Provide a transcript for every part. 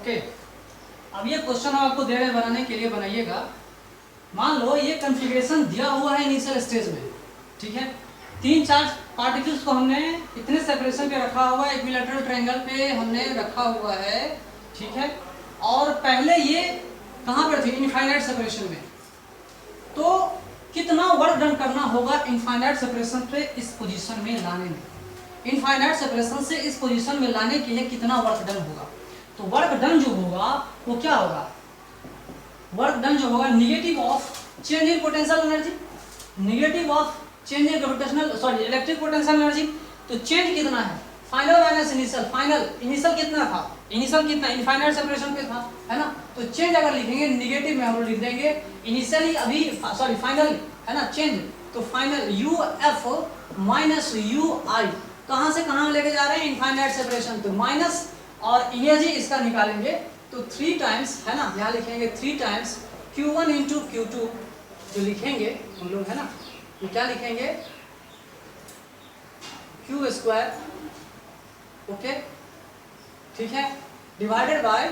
Okay, अब ये question आपको दे रहे बनाने के लिए बनाइएगा। मान लो ये कॉन्फ़िगरेशन दिया हुआ है इनिशियल स्टेज में, ठीक है। 3 चार्ज पार्टिकल्स को हमने इतने सेपरेशन पे रखा हुआ है, इक्विलैटरल ट्रायंगल पे हमने रखा हुआ है, ठीक है। और पहले ये कहाँ पर थे? इनफाइनाइट सेपरेशन में। तो कितना वर्क डन करना होगा इनफाइनाइट सेपरेशन पे इस पोजीशन में लाने में? इनफाइनाइट सेपरेशन से इस पोजीशन में लाने के लिए कितना वर्क डन होगा? तो वर्क डन जो होगा वो क्या होगा? वर्क डन जो होगा negative of change in potential energy, negative of change in gravitational sorry electric potential energy. तो चेंज कितना है? Final minus initial. Final initial कितना था? इनिशियल कितना इनफाइनाइट सेपरेशन पे था, है ना। तो चेंज अगर लिखेंगे निगेटिव में हम लोग लिख देंगे इनिशियली अभी सॉरी फाइनल, है ना, चेंज। तो final U F minus U I, कहाँ से कहाँ लेके जा रहे हैं? Infinite separation. तो माइनस और एनर्जी इसका निकालेंगे तो 3 टाइम्स, है ना, यहाँ लिखेंगे 3 टाइम्स Q1 इंटू Q2 जो लिखेंगे हम लोग, है ना, ये क्या लिखेंगे? Q स्क्वायर, ओके, ठीक है, divided by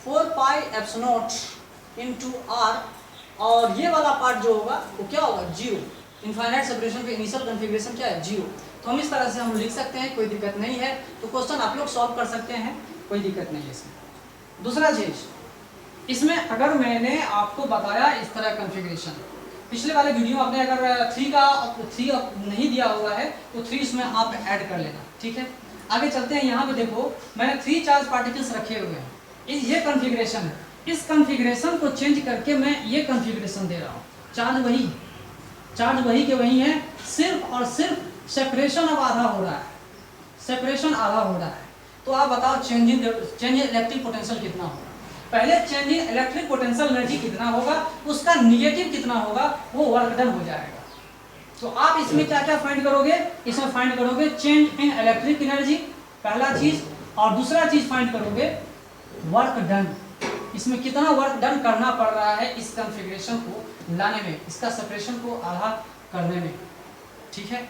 4 pi epsilon naught into r. और ये वाला पार्ट जो होगा वो क्या होगा? 0। इनफाइनाइट सेपरेशन पे इनिशियल कॉन्फ़िगरेशन क्या है? 0। तो हम इस तरह से हम लिख सकते हैं, कोई दिक्कत नहीं है। तो क्वेश्चन आप लोग सॉल्व कर सकते हैं, कोई दिक्कत नहीं है इसमें। दूसरा चीज, इसमें अगर मैंने आपको बताया इस तरह कॉन्फ़िगरेशन, पिछले वाले वीडियो में आपने अगर 3 नहीं दिया हुआ है तो 3 इसमें आप ऐड कर लेना, ठीक है। आगे चलते हैं। यहाँ पे देखो मैंने 3 चार्ज पार्टिकल्स रखे हुए हैं, ये कॉन्फ़िगरेशन है। इस कॉन्फ़िगरेशन को चेंज करके मैं ये कॉन्फ़िगरेशन दे रहा हूँ। चार्ज वही के वही है, सिर्फ और सिर्फ सेपरेशन अब आधा हो रहा है, सेपरेशन आधा हो रहा है। तो आप बताओ चेंज इन इलेक्ट्रिक पोटेंशियल कितना होगा? पहले change in electric potential energy कितना होगा, उसका निगेटिव कितना होगा, वो वर्क डन हो जाएगा। तो आप इसमें क्या क्या फाइंड करोगे? इसमें फाइंड करोगे चेंज इन इलेक्ट्रिक एनर्जी, पहला चीज, और दूसरा चीज फाइंड करोगे वर्क डन। इसमें कितना वर्क डन करना पड़ रहा है इस कॉन्फ़िगरेशन को लाने में, इसका सेपरेशन को आधा करने में, ठीक है।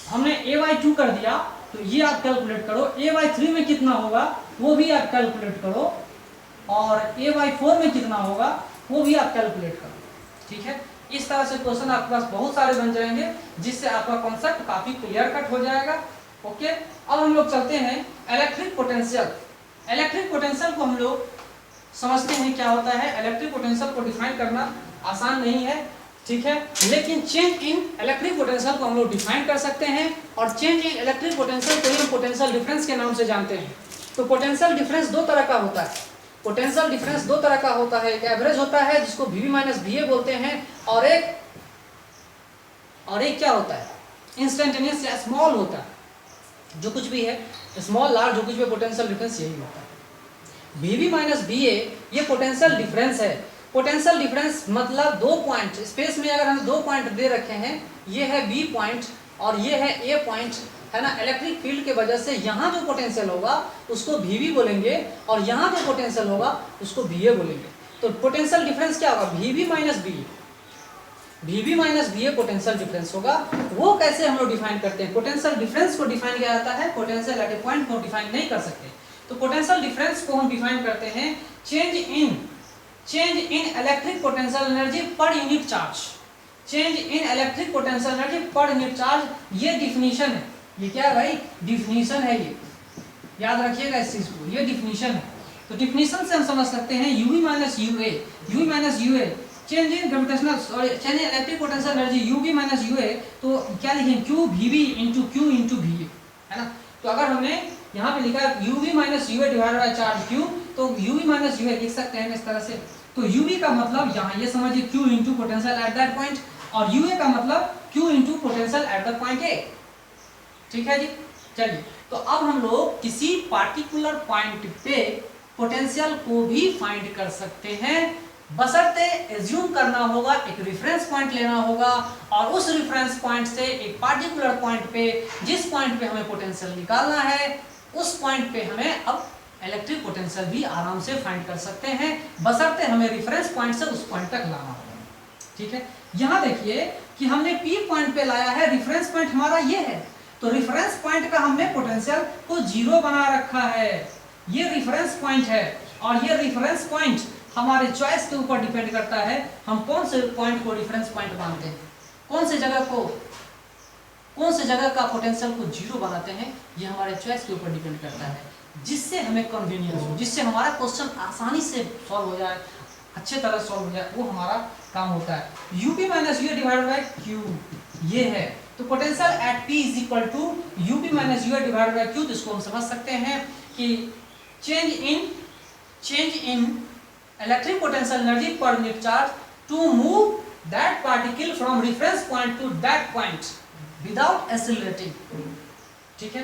हमने A/2 कर दिया, तो ये आप कैलकुलेट करो। A/3 में कितना होगा वो भी आप कैलकुलेट करो, और A/4 में कितना होगा वो भी आप कैलकुलेट करो, ठीक है। इस तरह से क्वेश्चन आपके पास बहुत सारे बन जाएंगे, जिससे आपका कॉन्सेप्ट काफी क्लियर कट हो जाएगा। ओके, अब हम लोग चलते हैं इलेक्ट्रिक पोटेंशियल। इलेक्ट्रिक पोटेंशियल को हम लोग समझते हैं क्या होता है। इलेक्ट्रिक पोटेंशियल को डिफाइन करना आसान नहीं है, ठीक है, लेकिन चेंज इन इलेक्ट्रिक पोटेंशियल को हम लोग डिफाइन कर सकते हैं। और चेंज इन इलेक्ट्रिक पोटेंशियल को हम पोटेंशियल डिफरेंस के नाम से जानते हैं। तो पोटेंशियल डिफरेंस 2 तरह का होता है। पोटेंशियल डिफरेंस 2 तरह का होता है, एक एवरेज होता है जिसको VV माइनस VA बोलते हैं, और एक क्या होता है? इंस्टेंटेनियस या स्मॉल होता है, जो कुछ भी है स्मॉल लार्ज जो कुछ भी पोटेंशियल डिफरेंस यही होता है। VV माइनस VA ये पोटेंशियल डिफरेंस है। पोटेंशियल डिफरेंस मतलब 2 पॉइंट स्पेस में अगर हम 2 पॉइंट दे रखे हैं, ये है B पॉइंट और ये है A पॉइंट, है ना। इलेक्ट्रिक फील्ड के वजह से यहाँ जो पोटेंशियल होगा उसको VV बोलेंगे, और यहाँ जो पोटेंशियल होगा उसको VA बोलेंगे। तो पोटेंशियल डिफरेंस क्या होगा? VV minus VA। VV minus VA potential difference होगा। वो कैसे हम लोग डिफाइन करते हैं? पोटेंशियल डिफरेंस को डिफाइन किया जाता है, पोटेंशियल एट ए पॉइंट को डिफाइन नहीं कर सकते। तो पोटेंशियल डिफरेंस को हम डिफाइन करते हैं change in electric potential energy per unit charge. Change in electric potential energy per unit charge, ये डिफिनीशन है। ये क्या है भाई? डिफिनीशन है, ये याद रखिएगा इस चीज को, ये डिफिनीशन है। तो डिफिनीशन से हम समझ सकते हैं UV minus UA change in gravitational sorry change in electric potential energy UV minus UA। तो क्या लिखेंगे? QVV into Q into VA, है ना। तो अगर हमने यहाँ पे लिखा है UV minus UA divided by charge Q, तो UV माइनस UA लिख सकते हैं इस तरह से। तो UV का मतलब यहाँ ये समझिए Q into potential at that point, और UA का मतलब Q into potential at the point A, ठीक है जी। चलिए, तो अब हम लोग किसी पार्टिकुलर पॉइंट पे पोटेंशियल को भी फाइंड कर सकते हैं, बशर्ते एज्यूम करना होगा, एक रेफरेंस पॉइंट लेना होगा, और उस रेफरेंस पॉइंट से एक पार्टिकुलर पॉइंट पे, जिस पॉइंट पे हमें पोटेंशियल निकालना है, उस पॉइंट पे हमें अब इलेक्ट्रिक पोटेंशियल भी आराम से फाइंड कर सकते हैं, बशर्ते हमें रेफरेंस पॉइंट से उस पॉइंट तक लाना होगा, ठीक है। यहाँ देखिए कि हमने P पॉइंट पे लाया है, रेफरेंस पॉइंट हमारा ये है, तो रेफरेंस पॉइंट का हमने पोटेंशियल को 0 बना रखा है। ये रेफरेंस पॉइंट है और ये रेफरेंस पॉइंट हमारे चॉइस के ऊपर डिपेंड करता है, हम कौन से पॉइंट को रेफरेंस पॉइंट मानते हैं, कौन से जगह का पोटेंशियल को जीरो बनाते हैं, ये हमारे चॉइस के ऊपर डिपेंड करता है। जिससे हमें कन्वीनियंस हो, जिससे हमारा क्वेश्चन आसानी से सॉल्व हो जाए, अच्छे तरह सॉल्व हो जाए, वो हमारा काम होता है। U P minus U divided by q, ये है। तो potential at P is equal to U P minus U divided by q. तो इसको हम समझ सकते हैं कि change in electric potential energy per unit charge to move that particle from reference point to that point without accelerating. ठीक है,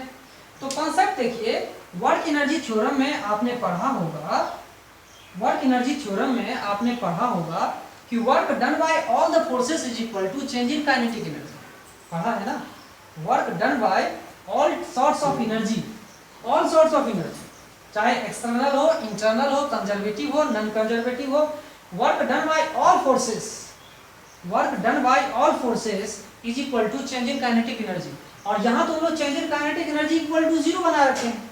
तो कॉन्सेप्ट देखिए, वर्क एनर्जी थ्योरम में आपने पढ़ा होगा कि work done by all the forces is equal to change in kinetic energy. पढ़ा है ना, work done by all sorts of energy, चाहे एक्सटर्नल हो, इंटरनल हो, कंजर्वेटिव हो, नॉन कंजर्वेटिव हो, work done by all forces is equal to change in kinetic energy. और यहाँ तो हम लोग change in kinetic energy equal to zero बना रखे हैं।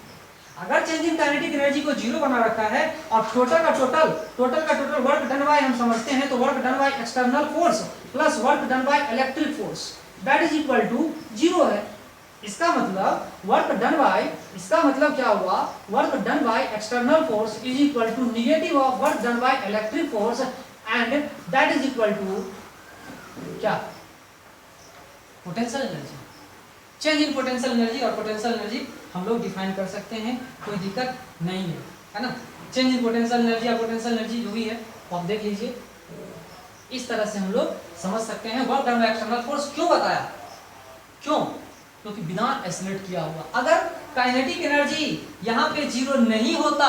अगर चेंज इन काइनेटिक एनर्जी को जीरो बना रखा है और टोटल का टोटल वर्क डन बाय हम समझते हैं, तो work done by external force plus work done by electric force that is equal to zero है। इसका मतलब क्या हुआ, work done by external force is equal to negative of work done by electric force and that is equal to क्या, potential energy. Change in potential energy और potential energy हम लोग define कर सकते हैं, कोई दिक्कत नहीं है ना। चेंज इन पोटेंशियल एनर्जी या पोटेंशियल एनर्जी जो भी है वो आप देख लीजिए, इस तरह से हम लोग समझ सकते हैं। Work done by external force क्यों बताया, क्योंकि बिना एक्सेलरेट किया हुआ। अगर काइनेटिक एनर्जी यहाँ पे जीरो नहीं होता,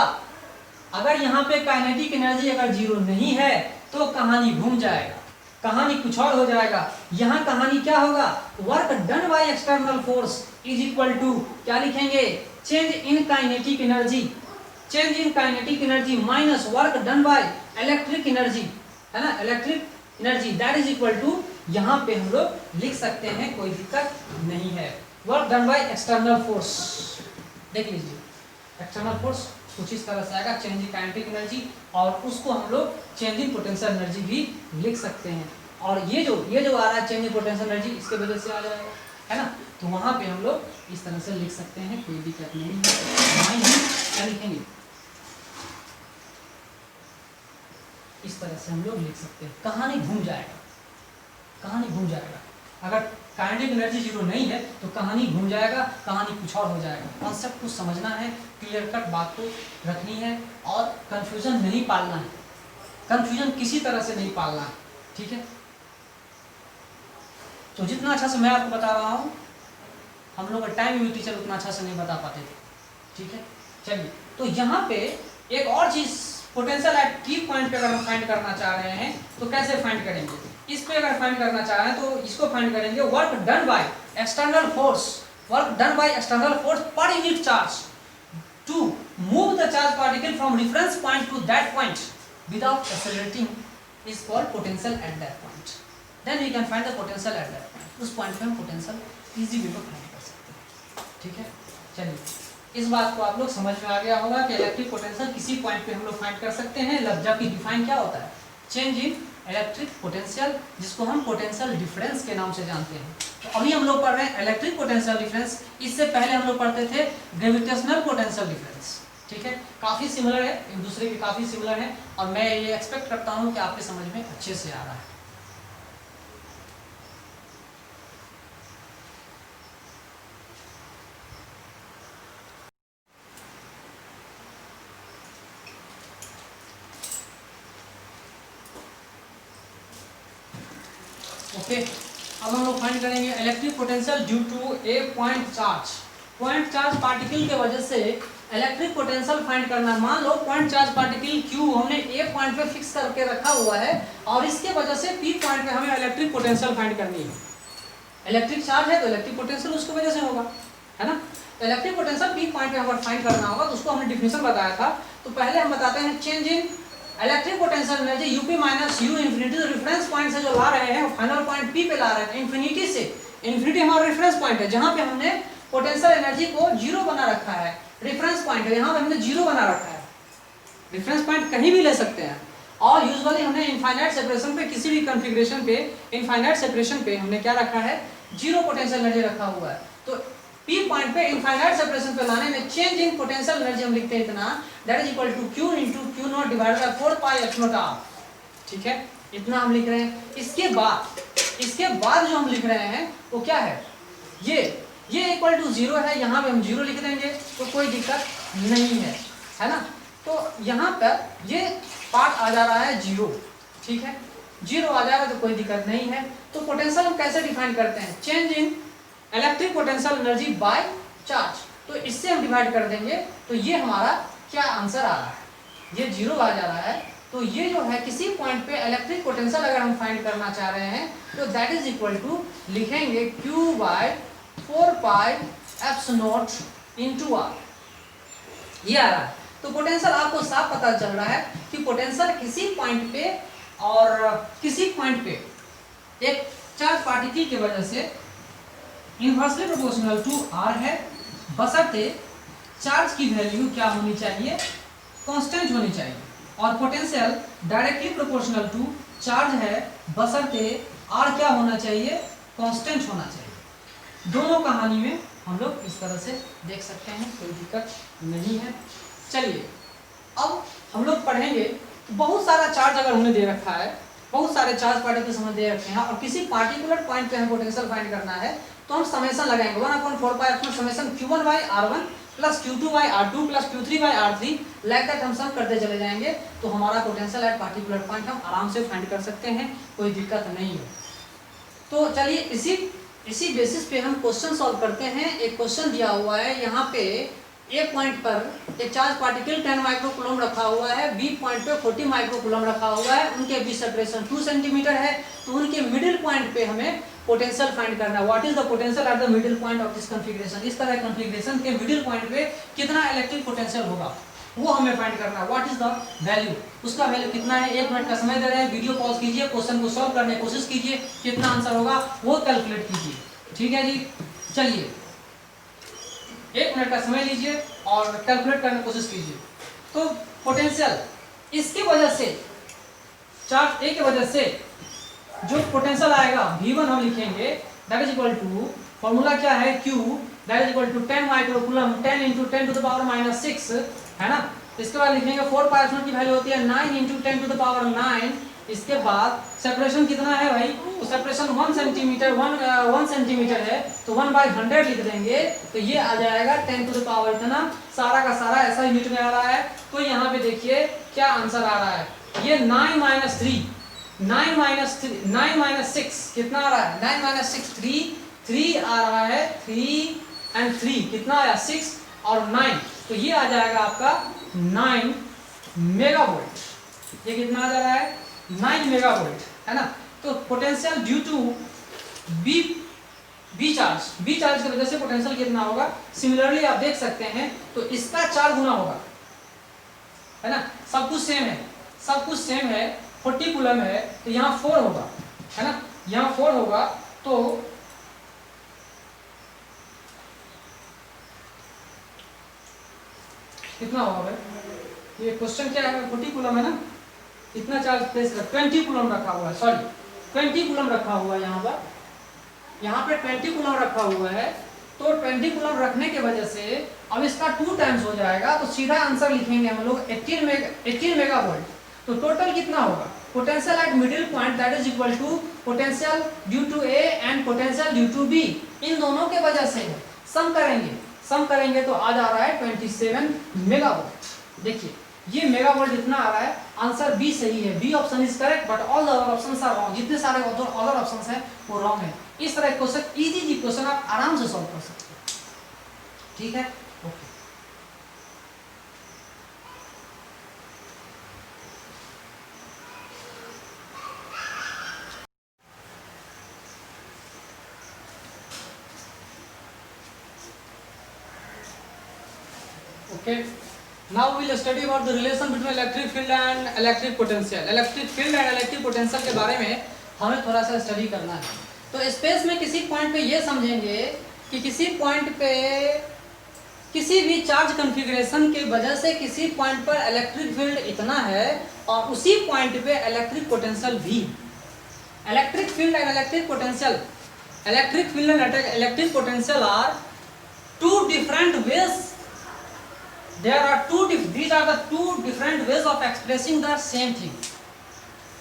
अगर यहाँ पे काइनेटिक एनर्जी अगर जीरो नहीं है तो कहानी घूम जाएगा, कहानी कुछ और हो जाएगा। यहाँ कहानी क्या होगा, work done by external force is equal to क्या लिखेंगे, change in kinetic energy minus work done by electric energy, है ना, electric energy that is equal to, यहाँ पे हम लोग लिख सकते हैं, कोई दिक्कत नहीं है। Work done by external force, देख लीजिए, एक्सटर्नल फोर्स कुछ इस तरह से आएगा, चेंज इन काइनेटिक एनर्जी, और उसको हम लोग चेंज इन पोटेंशियल एनर्जी भी लिख सकते हैं। और ये जो आ रहा है चेंज इन पोटेंशियल एनर्जी, इसके वजह से आ जाएगा, है ना। तो वहाँ पे हम लोग इस तरह से लिख सकते हैं, कोई दिक्कत नहीं है। क्या लिखेंगे, इस तरह से हम लोग लिख सकते हैं, कहानी घूम जाएगा। अगर काइनेटिक एनर्जी जीरो नहीं है तो कहानी घूम जाएगा, कहानी कुछ और हो जाएगा। कॉन्सेप्ट को समझना है, क्लियर कट बात को रखनी है और कंफ्यूजन नहीं पालना है, कंफ्यूजन किसी तरह से नहीं पालना है, ठीक है। तो जितना अच्छा से मैं आपको बता रहा हूँ, हम लोग का टाइम में टीचर उतना अच्छा से नहीं बता पाते थे, ठीक है। चलिए, तो यहाँ पे एक और चीज, पोटेंशियल एट की पॉइंट पे अगर हम फाइंड करना चाह रहे हैं तो कैसे फाइंड करेंगे, इस पे अगर फाइंड करना चाह रहे हैं तो इसको फाइंड करेंगे, work done by external force per unit charge to move the charge particle from reference point to that point without accelerating is called potential at that point. Then we can find the potential at that point. उस point पे हम potential easy way में find कर सकते हैं, ठीक है। चलिए, इस बात को आप लोग समझ में आ गया होगा कि इलेक्ट्रिक पोटेंशियल किसी पॉइंट पे हम लोग फाइंड कर सकते हैं। लफ्जा की डिफाइन क्या होता है, चेंज इन इलेक्ट्रिक पोटेंशियल, जिसको हम पोटेंशियल डिफरेंस के नाम से जानते हैं। तो अभी हम लोग पढ़ रहे हैं इलेक्ट्रिक पोटेंशियल डिफरेंस, इससे पहले हम लोग पढ़ते थे ग्रेविटेशनल पोटेंशियल डिफरेंस, ठीक है। काफ़ी सिमिलर है, एक दूसरे के काफ़ी सिमिलर है, और मैं ये एक्सपेक्ट करता हूँ कि आपके समझ में अच्छे से आ रहा है। ओके, अब हम लोग फाइंड करेंगे electric potential due to a point charge particle के वजह से इलेक्ट्रिक पोटेंशियल फाइंड करना। मान लो पॉइंट चार्ज पार्टिकल Q हमने ए पॉइंट पे फिक्स करके रखा हुआ है और इसके वजह से P पॉइंट पे हमें इलेक्ट्रिक पोटेंशियल फाइंड करनी है। इलेक्ट्रिक चार्ज है तो इलेक्ट्रिक पोटेंशियल उसकी वजह से होगा, है ना। तो इलेक्ट्रिक पोटेंशियल P पॉइंट पे हमें फाइंड करना होगा, तो उसको हमने डिफिनेशन बताया था। तो पहले हम बताते हैं change in electric potential energy UP minus you infinity, तो रेफरेंस पॉइंट से जो ला रहे हैं फाइनल पॉइंट पी पे ला रहे हैं, इन्फिनिटी से। इन्फिनिटी हमारा रेफरेंस पॉइंट है जहां पे हमने पोटेंशियल एनर्जी को जीरो बना रखा है। रेफरेंस पॉइंट है, यहाँ पे हमने 0 बना रखा है, रेफरेंस पॉइंट कहीं भी ले सकते हैं। और यूजुअली हमने इनफाइनाइट सेपरेशन पे, किसी भी कॉन्फ़िगरेशन पे इनफाइनाइट सेपरेशन पे हमने क्या रखा है, 0 पोटेंशियल एनर्जी रखा हुआ है। तो P पॉइंट पे इनफाइनाइट सेपरेशन पे लाने में चेंज इन पोटेंशियल एनर्जी हम लिखते हैं इतना, that is equal to Q into q naught divided by 4 pi epsilon r। ठीक है, इतना हम लिख रहे हैं। इसके बाद जो हम लिख रहे हैं वो क्या है, ये इक्वल टू 0 है, यहाँ पे हम 0 लिख देंगे तो कोई दिक्कत नहीं है ना। तो यहाँ पर ये पार्ट आ जा रहा है 0, ठीक है, 0 आ जा रहा है तो कोई दिक्कत नहीं है। तो पोटेंशियल हम कैसे डिफाइन करते हैं, change in electric potential energy by charge. तो इससे हम डिवाइड कर देंगे, तो ये हमारा क्या आंसर आ रहा है, ये 0 आ जा रहा है। तो ये जो है किसी पॉइंट पे इलेक्ट्रिक पोटेंशियल अगर हम फाइंड करना चाह रहे हैं तो दैट इज इक्वल टू लिखेंगे Q by 4 pi epsilon naught into r, ये आ रहा है। तो पोटेंशियल आपको साफ पता चल रहा है कि पोटेंशियल किसी पॉइंट पे और किसी पॉइंट पे एक चार्ज पार्टिकल की वजह से इनवर्सली प्रोपोर्शनल टू r है, बशर्ते चार्ज की वैल्यू क्या होनी चाहिए, कांस्टेंट होनी चाहिए। और potential directly proportional to charge है, बशर्ते r क्या होना चाहिए, कांस्टेंट होना चाहिए। दोनों कहानी में हम लोग इस तरह से देख सकते हैं, कोई दिक्कत नहीं है। चलिए अब हम लोग पढ़ेंगे, बहुत सारा चार्ज अगर हमने दे रखा है, बहुत सारे चार्ज पार्टिकल्स हमें दे रखे हैं और किसी पार्टिकुलर पॉइंट पे हमें पोटेंशियल फाइंड करना है, तो हम समेशन लगाएंगे 1/4 pi epsilon summation Q1 by R1 plus Q2 by R2 plus Q3 by R3, like that हम सम करते चले जाएंगे। तो हमारा पोटेंशियल एट पार्टिकुलर पॉइंट हम आराम से फाइंड कर सकते हैं, कोई दिक्कत नहीं है। तो चलिए इसी बेसिस पे हम क्वेश्चन सॉल्व करते हैं। एक क्वेश्चन दिया हुआ है, यहाँ पे ए पॉइंट पर एक चार्ज पार्टिकल 10 माइक्रोकूलम रखा हुआ है, बी पॉइंट पे 40 माइक्रोकूलम रखा हुआ है, उनके बीच सेपरेशन 2 सेंटीमीटर है। तो उनके मिडिल पॉइंट पे हमें पोटेंशियल फाइंड करना है, what is the potential at the middle point of this configuration. इस तरह कॉन्फ़िगरेशन के मिडिल पॉइंट पे कितना इलेक्ट्रिक पोटेंशियल होगा वो हमें फाइंड करना है, व्हाट इज द वैल्यू, उसका वैल्यू कितना है। 1 मिनट का समय दे रहे हैं, वीडियो पॉज कीजिए, क्वेश्चन को सॉल्व करने की कोशिश कीजिए, कितना आंसर होगा वो कैलकुलेट कीजिए, ठीक है जी। चलिए 1 मिनट का समय लीजिए और कैलकुलेट करने की कोशिश कीजिए। तो पोटेंशियल इसकी वजह से, चार्ज ए की वजह से जो पोटेंशियल आएगा V1 हम लिखेंगे, that is equal to, formula क्या है, Q that is equal to 10 microcoulomb 10 into 10 to the power minus 6, है ना। इसके बाद लिखेंगे 4 पाई एप्सिलॉन की वैल्यू होती है 9 इंटू 10 टू द पावर 9। इसके बाद सेपरेशन कितना है भाई, तो सेपरेशन 1 सेंटीमीटर 1 सेंटीमीटर है, तो 1/100 लिख देंगे, तो ये आ जाएगा 10 टू द पावर इतना, सारा का सारा ऐसा यूनिट में आ रहा है। तो यहाँ पे देखिए क्या आंसर आ रहा है, ये 9 माइनस 6 कितना आ रहा है, 9 माइनस 6 3 आ रहा है, 3 एंड 3 कितना आया 6 और 9, तो ये आ जाएगा आपका 9 मेगावोल्ट। ये कितना आ जा रहा है, 9 मेगावोल्ट, है ना। तो potential due to B charge की वजह से पोटेंशियल कितना होगा, सिमिलरली आप देख सकते हैं, तो इसका 4 गुना होगा, है ना। सब कुछ सेम है, 40 कूलम है, तो यहाँ 4 होगा, है ना, यहाँ 4 होगा, तो कितना होगा भाई, ये क्वेश्चन क्या है, 40 कूलम है ना, इतना चार्ज प्लेस कर 20 कूलम रखा हुआ है, सॉरी 20 कूलम रखा हुआ है, यहाँ पे 20 कूलम रखा हुआ है। तो 20 कूलम रखने के वजह से अब इसका 2 टाइम्स हो जाएगा, तो सीधा आंसर लिखेंगे हम लोग 18 मेगावोल्ट। तो टोटल कितना होगा, potential at middle point that is equal to potential due to A and potential due to B, इन दोनों के वजह से है। सम करेंगे तो आ जा रहा है 27 मेगावोल्ट। देखिए ये मेगावोल्ट इतना आ रहा है, आंसर बी सही है, B option is correct, but all the other options are wrong, जितने सारे अदर ऑप्शंस हैं वो रॉन्ग है। इस तरह क्वेश्चन इजी क्वेश्चन आप आराम से सॉल्व कर सकते हैं, ठीक है, okay. Okay, now we will study about the relation between electric field and electric potential. Electric field and electric potential के बारे में हमें थोड़ा सा स्टडी करना है। तो स्पेस में किसी पॉइंट पे ये समझेंगे कि किसी पॉइंट पे किसी भी चार्ज कॉन्फ़िगरेशन के वजह से किसी पॉइंट पर इलेक्ट्रिक फील्ड इतना है और उसी पॉइंट पे इलेक्ट्रिक पोटेंशियल भी। Electric field and electric potential, electric field and electric potential are two different ways, these are the two different ways of expressing the same thing।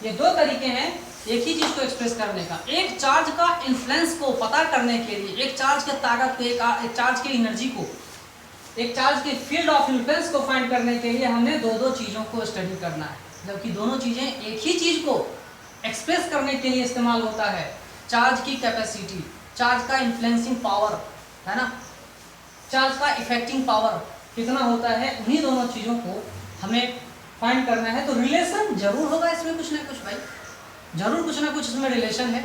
ये दो तरीके हैं एक ही चीज को एक्सप्रेस करने का। एक चार्ज का इन्फ्लुएंस को पता करने के लिए, एक चार्ज के ताकत को, एक चार्ज की एनर्जी को, एक चार्ज के फील्ड ऑफ इन्फ्लुएंस को फाइंड करने के लिए हमने दो चीजों को स्टडी करना है, जबकि दोनों चीजें एक ही चीज को एक्सप्रेस करने के लिए इस्तेमाल होता है। चार्ज की कैपेसिटी, चार्ज का इन्फ्लुएंसिंग पावर, है ना, चार्ज का इफेक्टिंग पावर कितना होता है, उन्हीं दोनों चीज़ों को हमें फाइंड करना है। तो रिलेशन जरूर होगा इसमें कुछ ना कुछ भाई, जरूर कुछ ना कुछ इसमें रिलेशन है,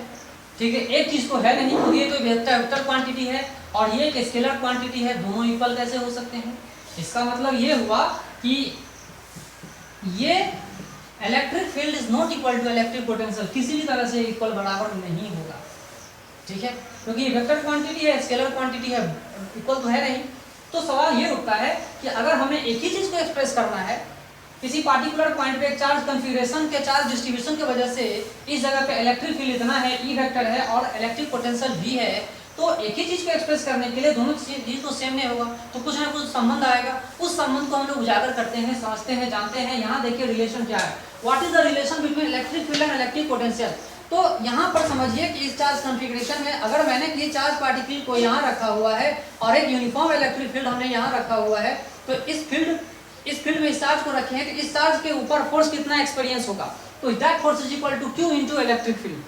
ठीक है। एक चीज़ को है नहीं, क्योंकि ये तो वेक्टर क्वांटिटी है और ये एक स्केलर क्वांटिटी है, दोनों इक्वल कैसे हो सकते हैं। इसका मतलब ये हुआ कि ये electric field is not equal to electric potential, किसी भी तरह से इक्वल बराबर नहीं होगा, ठीक है, क्योंकि वेक्टर क्वांटिटी है, स्केलर क्वांटिटी है, इक्वल तो है नहीं। तो सवाल ये उठता है कि अगर हमें एक ही चीज को एक्सप्रेस करना है, किसी पार्टिकुलर पॉइंट पे चार्ज कॉन्फ़िगरेशन के, चार्ज डिस्ट्रीब्यूशन की वजह से इस जगह पे इलेक्ट्रिक फील्ड इतना है, ई वेक्टर है और इलेक्ट्रिक पोटेंशियल भी है, तो एक ही चीज को एक्सप्रेस करने के लिए दोनों चीज तो सेम नहीं होगा, तो कुछ ना कुछ संबंध आएगा। उस संबंध को हम लोग उजागर करते हैं, समझते हैं, जानते हैं। यहाँ देखिए रिलेशन क्या है, what is the relation between electric field and electric potential. तो यहाँ पर समझिए कि इस चार्ज कॉन्फ़िगरेशन में अगर मैंने ये चार्ज पार्टिकल को यहाँ रखा हुआ है और एक यूनिफॉर्म इलेक्ट्रिक फील्ड हमने यहाँ रखा हुआ है, तो इस फील्ड में इस चार्ज को रखे हैं, तो इस चार्ज के ऊपर फोर्स कितना एक्सपीरियंस होगा, तो that force is equal to Q into electric field,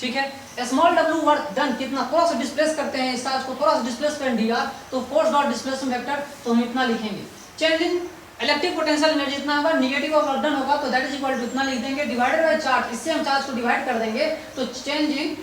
ठीक है। स्मॉल w वर्क डन, कितना थोड़ा सा डिस्प्लेस करते हैं इस चार्ज को, थोड़ा सा डिस्प्लेसमेंट दिया तो फोर्स डॉट डिस्प्लेसमेंट वेक्टर, तो हम इतना लिखेंगे। Change in electric potential energy इतना होगा, निगेटिव ऑफ वर्क डन होगा, तो दैट इज इक्वल टू इतना लिख देंगे, डिवाइडेड बाय चार्ज, इससे हम चार्ज को डिवाइड कर देंगे तो चेंज इन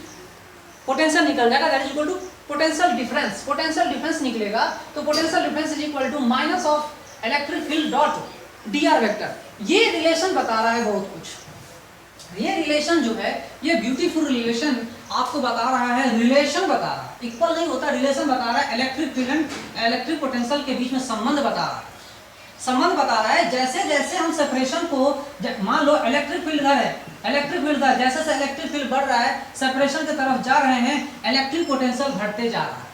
पोटेंशियल निकल जाएगा, that is equal to potential difference. Potential difference निकलेगा तो potential difference is equal to minus of electric field dot dr vector. ये रिलेशन बता रहा है बहुत कुछ, ये रिलेशन जो है, ये ब्यूटीफुल रिलेशन आपको बता रहा है, रिलेशन बता रहा है, इक्वल नहीं होता, रिलेशन बता रहा है, electric field and electric potential के बीच में संबंध बता रहा है, संबंध बता रहा है। जैसे जैसे हम सेपरेशन को, मान लो इलेक्ट्रिक फील्ड है, इलेक्ट्रिक फील्ड है, जैसे जैसे इलेक्ट्रिक फील्ड बढ़ रहा है, सेपरेशन की तरफ जा रहे हैं, इलेक्ट्रिक पोटेंशियल घटते जा रहा है,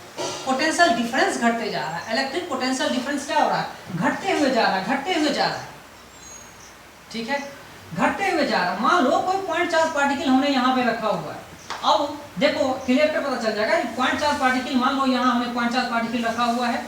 पोटेंशियल डिफरेंस घटते जा रहा है। इलेक्ट्रिक पोटेंशियल डिफरेंस क्या हो रहा है, घटते हुए जा रहा है, घटते हुए जा रहा है, ठीक है, घटते हुए जा रहा है। मान लो कोई पॉइंट चार्ज पार्टिकल हमने यहाँ पे रखा हुआ है, अब देखो क्लियर पे पता चल जाएगा, पॉइंट चार्ज पार्टिकल, मान लो यहाँ हमने पॉइंट चार्ज पार्टिकल रखा हुआ है,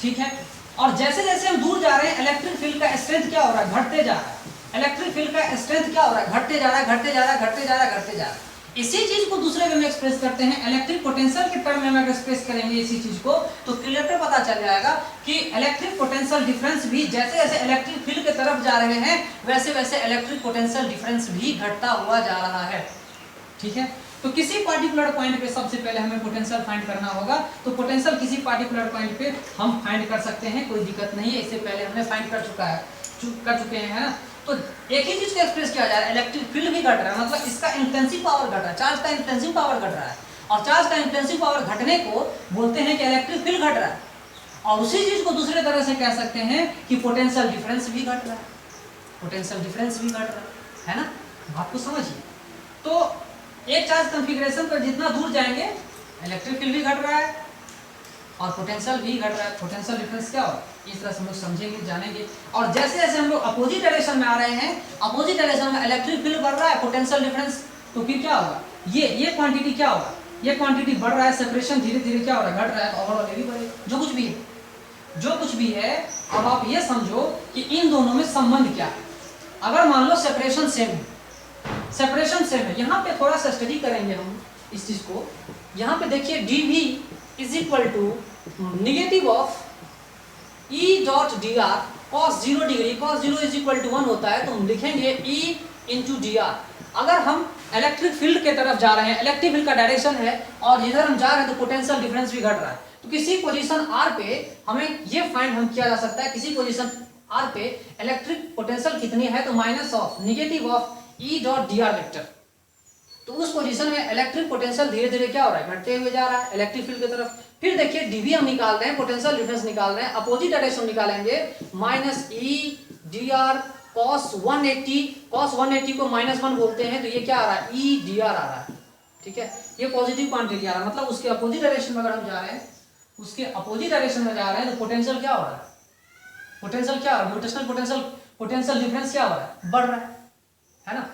ठीक है, और जैसे जैसे हम दूर जा रहे हैं, इलेक्ट्रिक फील्ड का स्ट्रेंथ क्या हो रहा है, घटते जा रहा है, इलेक्ट्रिक फील्ड का स्ट्रेंथ क्या हो रहा है, घटते जा रहा है, घटते जा रहा है, घटते जा रहा है, घटते जा रहा है। इसी चीज को दूसरे वे में एक्सप्रेस करते हैं, इलेक्ट्रिक पोटेंशियल के टर्म में अगर एक्सप्रेस करेंगे इसी चीज को, तो क्लियर पे पता चल जाएगा कि इलेक्ट्रिक पोटेंशियल डिफरेंस भी जैसे जैसे इलेक्ट्रिक फील्ड की तरफ जा रहे हैं, वैसे वैसे इलेक्ट्रिक पोटेंशियल डिफरेंस भी घटता हुआ जा रहा है, ठीक है। तो किसी पार्टिकुलर पॉइंट पे सबसे पहले हमें पोटेंशियल फाइंड करना होगा, तो पोटेंशियल किसी पार्टिकुलर पॉइंट पे हम फाइंड कर सकते हैं, कोई दिक्कत नहीं है, इससे पहले हमने फाइंड कर चुके हैं, है ना। तो एक ही चीज को एक्सप्रेस किया जा रहा है, इलेक्ट्रिक फील्ड भी घट रहा है, मतलब इसका इंटेंसिव पावर घट रहा है, चार्ज का इंटेंसिव पावर घट रहा है, और चार्ज का इंटेंसिव पावर घटने को बोलते हैं कि इलेक्ट्रिक फील्ड घट रहा है। और उसी चीज को दूसरे तरह से कह सकते हैं कि पोटेंशियल डिफरेंस भी घट रहा है, पोटेंशियल डिफरेंस भी घट रहा है ना, बात को समझिए। तो एक चार्ज कॉन्फ़िगरेशन पर जितना दूर जाएंगे, इलेक्ट्रिक फील्ड भी घट रहा है और पोटेंशियल भी घट रहा है, पोटेंशियल डिफरेंस क्या हो, इस तरह से हम लोग समझेंगे, जानेंगे। और जैसे जैसे हम लोग अपोजिट डायरेक्शन में आ रहे हैं, अपोजिट डायरेक्शन में इलेक्ट्रिक फील्ड बढ़ रहा है, पोटेंशियल डिफरेंस, तो फिर क्या होगा, ये क्वांटिटी क्या होगा, ये क्वांटिटी बढ़ रहा है, सेपरेशन धीरे धीरे क्या हो रहा है, घट रहा है, तो ओवरऑल ये भी बढ़ेगा, जो कुछ भी है। अब आप ये समझो कि इन दोनों में संबंध क्या है। अगर मान लो सेपरेशन सेम है, सेपरेशन सेम है, यहाँ पे थोड़ा सा स्टडी करेंगे हम इस चीज को। यहाँ पे देखिए dv is equal to negative of E dot d r cos 0 degree, cos 0 is equal to 1 होता है, तो हम लिखेंगे E इंटू डी आर। अगर हम इलेक्ट्रिक फील्ड के तरफ जा रहे हैं, इलेक्ट्रिक फील्ड का डायरेक्शन है और इधर हम जा रहे हैं, तो पोटेंशियल डिफरेंस भी घट रहा है, तो किसी पोजीशन r पे हमें ये फाइंड हम किया जा सकता है, किसी पोजीशन r पे इलेक्ट्रिक पोटेंशियल कितनी है, तो minus of negative of E dot d are vector, तो उस पोजीशन में इलेक्ट्रिक पोटेंशियल धीरे धीरे क्या हो रहा है, घटते हुए जा रहा है इलेक्ट्रिक फील्ड की तरफ। फिर देखिए डीवी हम निकाल रहे हैं, पोटेंशियल डिफरेंस निकाल रहे हैं, अपोजिट डायरेक्शन निकालेंगे, minus E D r cos 180 को -1 बोलते हैं, तो ये क्या आ रहा है, ई डी आर आ रहा है, ठीक है। ये पॉजिटिव क्वांटिटी आ रहा है, मतलब उसके अपोजिट डायरेक्शन में अगर हम जा रहे हैं, उसके अपोजिट डायरेक्शन में जा रहे हैं, तो पोटेंशियल क्या हो रहा है, पोटेंशियल क्या हो रहा है, रोटेशनल पोटेंशियल डिफरेंस क्या हो रहा है, बढ़ रहा है ना।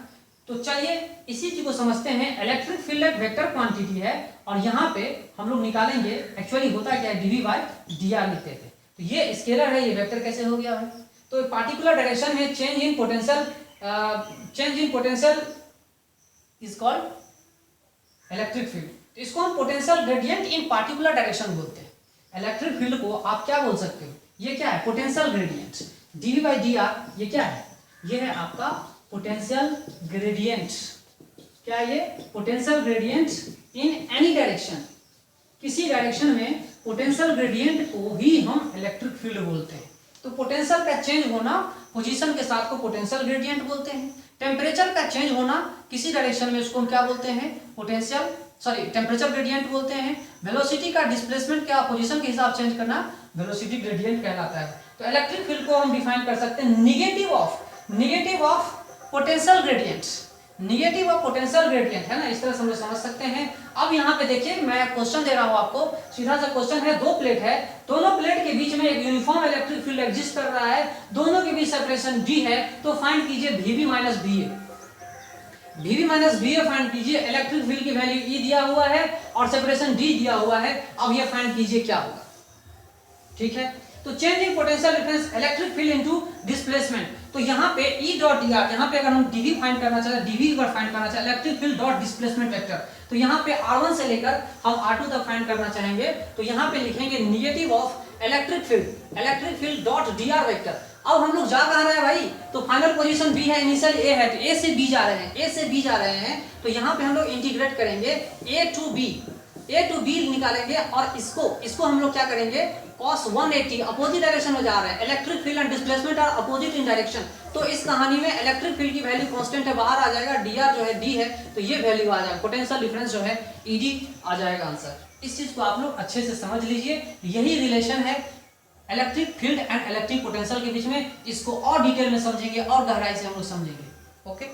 तो चलिए इसी चीज को समझते हैं। इलेक्ट्रिक फील्ड एक वेक्टर क्वांटिटी है, और यहाँ पे हम लोग निकालेंगे, एक्चुअली होता क्या है, डीवी बाय डी आर लिखते थे, तो ये स्केलर है, ये वेक्टर कैसे हो गया है, तो पार्टिकुलर डायरेक्शन में change in potential is called electric field. तो इसको हम पोटेंशियल ग्रेडियंट इन पार्टिकुलर डायरेक्शन बोलते हैं। इलेक्ट्रिक फील्ड को आप क्या बोल सकते हो, ये क्या है, potential gradient. D v by d r ये क्या है, ये है आपका पोटेंशियल ग्रेडियंट। क्या है ये, potential gradient in any direction, किसी डायरेक्शन में पोटेंशियल ग्रेडियंट को ही हम इलेक्ट्रिक फील्ड बोलते हैं। तो पोटेंशियल का चेंज होना पोजीशन के साथ को पोटेंशियल ग्रेडियंट बोलते हैं। टेम्परेचर का चेंज होना किसी डायरेक्शन में, उसको हम क्या बोलते हैं, टेम्परेचर ग्रेडियंट बोलते हैं। वेलोसिटी का डिस्प्लेसमेंट क्या, पोजीशन के हिसाब चेंज करना, वेलोसिटी ग्रेडियंट कहलाता है। तो इलेक्ट्रिक फील्ड को हम डिफाइन कर सकते हैं negative of potential gradient, negative of potential gradient, है ना, इस तरह से हम समझ सकते हैं। अब यहाँ पे देखिए मैं क्वेश्चन दे रहा हूँ आपको, सीधा सा क्वेश्चन है, दो प्लेट है, दोनों प्लेट के बीच में एक यूनिफॉर्म इलेक्ट्रिक फील्ड एग्जिस्ट कर रहा है, दोनों के बीच सेपरेशन d है, तो फाइंड कीजिए VB minus BA। VB minus BA find कीजिए, इलेक्ट्रिक फील्ड की वैल्यू E दिया हुआ है और सेपरेशन d दिया हुआ है। अब ये फाइंड कीजिए क्या होगा, ठीक है। तो change in potential difference electric field into displacement, तो यहाँ पे E डॉट डी आर, यहाँ पे अगर हम डीवी फाइंड करना चाहते हैं, डीवी अगर फाइंड करना चाहते हैं, electric field dot displacement vector, तो यहाँ पे R1 से लेकर हम R2 तक फाइंड करना चाहेंगे, तो यहाँ पे लिखेंगे negative of electric field dot d are vector. अब हम लोग जा कहाँ रहे हैं भाई, तो फाइनल पोजीशन B है, इनिशियल A है, तो A से B जा रहे हैं, तो यहाँ पे हम लोग इंटीग्रेट करेंगे A टू B निकालेंगे, और इसको हम लोग क्या करेंगे, cos 180 अपोजिट डायरेक्शन में जा रहे हैं, electric field and displacement are opposite in direction, तो इस कहानी में इलेक्ट्रिक फील्ड की वैल्यू कांस्टेंट है, बाहर आ जाएगा, dr जो है d है, तो ये वैल्यू आ जाएगा, पोटेंशियल डिफरेंस जो है ed आ जाएगा आंसर। इस चीज को आप लोग अच्छे से समझ लीजिए, यही रिलेशन है electric field and electric potential के बीच में। इसको और डिटेल में समझेंगे और गहराई से हम लोग समझेंगे, ओके।